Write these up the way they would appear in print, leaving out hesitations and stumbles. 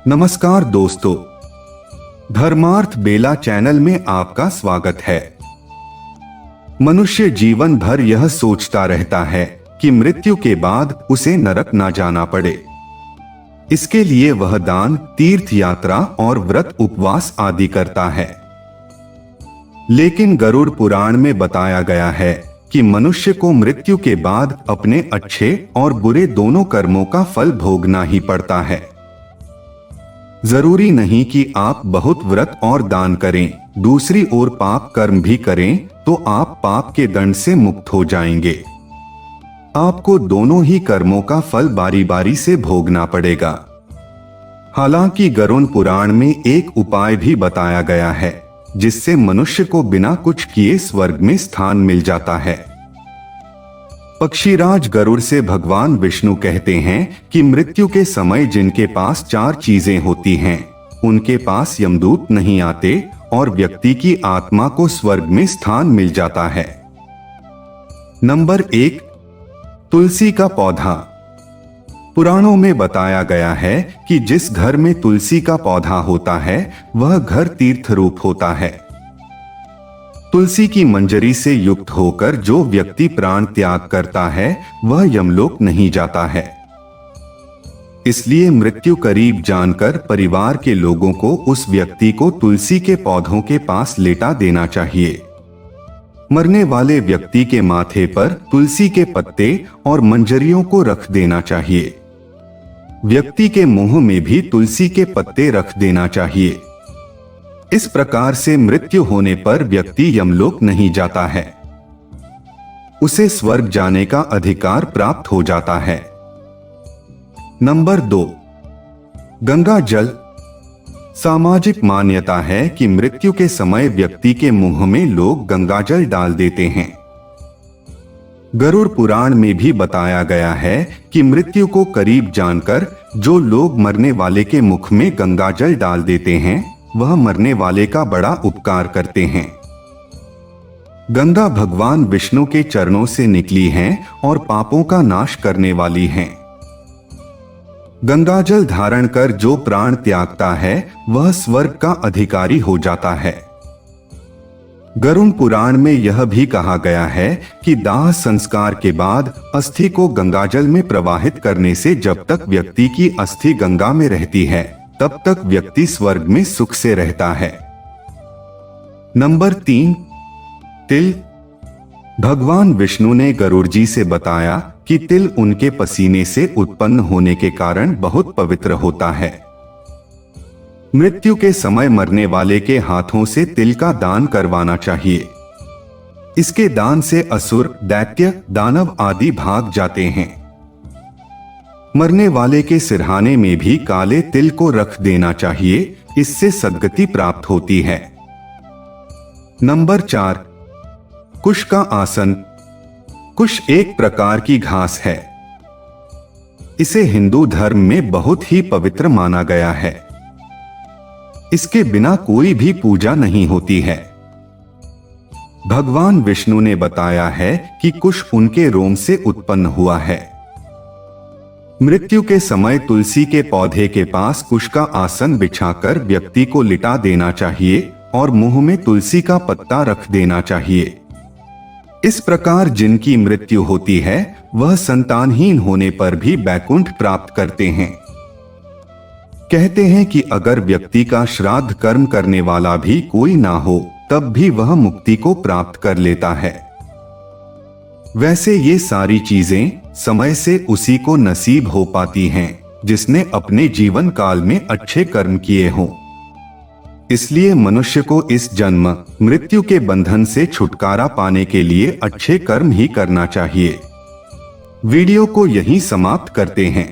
नमस्कार दोस्तों, धर्मार्थ बेला चैनल में आपका स्वागत है। मनुष्य जीवन भर यह सोचता रहता है कि मृत्यु के बाद उसे नरक ना जाना पड़े। इसके लिए वह दान, तीर्थ यात्रा और व्रत उपवास आदि करता है। लेकिन गरुड़ पुराण में बताया गया है कि मनुष्य को मृत्यु के बाद अपने अच्छे और बुरे दोनों कर्मों का फल भोगना ही पड़ता है। जरूरी नहीं कि आप बहुत व्रत और दान करें, दूसरी ओर पाप कर्म भी करें तो आप पाप के दंड से मुक्त हो जाएंगे। आपको दोनों ही कर्मों का फल बारी बारी से भोगना पड़ेगा। हालांकि गरुड़ पुराण में एक उपाय भी बताया गया है जिससे मनुष्य को बिना कुछ किए स्वर्ग में स्थान मिल जाता है। पक्षीराज गरुड़ से भगवान विष्णु कहते हैं कि मृत्यु के समय जिनके पास 4 चीजें होती हैं, उनके पास यमदूत नहीं आते और व्यक्ति की आत्मा को स्वर्ग में स्थान मिल जाता है। नंबर 1, तुलसी का पौधा। पुराणों में बताया गया है कि जिस घर में तुलसी का पौधा होता है वह घर तीर्थ रूप होता है। तुलसी की मंजरी से युक्त होकर जो व्यक्ति प्राण त्याग करता है वह यमलोक नहीं जाता है। इसलिए मृत्यु करीब जानकर परिवार के लोगों को उस व्यक्ति को तुलसी के पौधों के पास लेटा देना चाहिए। मरने वाले व्यक्ति के माथे पर तुलसी के पत्ते और मंजरियों को रख देना चाहिए। व्यक्ति के मुंह में भी तुलसी के पत्ते रख देना चाहिए। इस प्रकार से मृत्यु होने पर व्यक्ति यमलोक नहीं जाता है, उसे स्वर्ग जाने का अधिकार प्राप्त हो जाता है। नंबर 2, गंगा जल। सामाजिक मान्यता है कि मृत्यु के समय व्यक्ति के मुंह में लोग गंगा जल डाल देते हैं। गरुड़ पुराण में भी बताया गया है कि मृत्यु को करीब जानकर जो लोग मरने वाले के मुख में गंगा जल डाल देते हैं वह मरने वाले का बड़ा उपकार करते हैं। गंगा भगवान विष्णु के चरणों से निकली हैं और पापों का नाश करने वाली हैं। गंगा जल धारण कर जो प्राण त्यागता है वह स्वर्ग का अधिकारी हो जाता है। गरुड़ पुराण में यह भी कहा गया है कि दाह संस्कार के बाद अस्थि को गंगाजल में प्रवाहित करने से जब तक व्यक्ति की अस्थि गंगा में रहती है तब तक व्यक्ति स्वर्ग में सुख से रहता है। नंबर 3, तिल। भगवान विष्णु ने गरुड़ जी से बताया कि तिल उनके पसीने से उत्पन्न होने के कारण बहुत पवित्र होता है। मृत्यु के समय मरने वाले के हाथों से तिल का दान करवाना चाहिए। इसके दान से असुर, दैत्य, दानव आदि भाग जाते हैं। मरने वाले के सिरहाने में भी काले तिल को रख देना चाहिए, इससे सद्गति प्राप्त होती है। नंबर 4, कुश का आसन। कुश एक प्रकार की घास है। इसे हिंदू धर्म में बहुत ही पवित्र माना गया है। इसके बिना कोई भी पूजा नहीं होती है। भगवान विष्णु ने बताया है कि कुश उनके रोम से उत्पन्न हुआ है। मृत्यु के समय तुलसी के पौधे के पास कुश का आसन बिछाकर व्यक्ति को लिटा देना चाहिए और मुंह में तुलसी का पत्ता रख देना चाहिए। इस प्रकार जिनकी मृत्यु होती है वह संतानहीन होने पर भी वैकुंठ प्राप्त करते हैं। कहते हैं कि अगर व्यक्ति का श्राद्ध कर्म करने वाला भी कोई ना हो तब भी वह मुक्ति को प्राप्त कर लेता है। वैसे ये सारी चीजें समय से उसी को नसीब हो पाती हैं जिसने अपने जीवन काल में अच्छे कर्म किए हों। इसलिए मनुष्य को इस जन्म मृत्यु के बंधन से छुटकारा पाने के लिए अच्छे कर्म ही करना चाहिए। वीडियो को यहीं समाप्त करते हैं।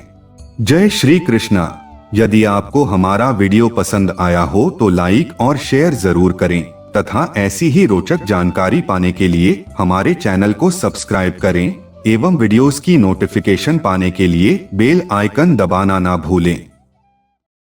जय श्री कृष्णा। यदि आपको हमारा वीडियो पसंद आया हो तो लाइक और शेयर जरूर करें तथा ऐसी ही रोचक जानकारी पाने के लिए हमारे चैनल को सब्सक्राइब करें एवं वीडियोस की नोटिफिकेशन पाने के लिए बेल आइकन दबाना ना भूलें।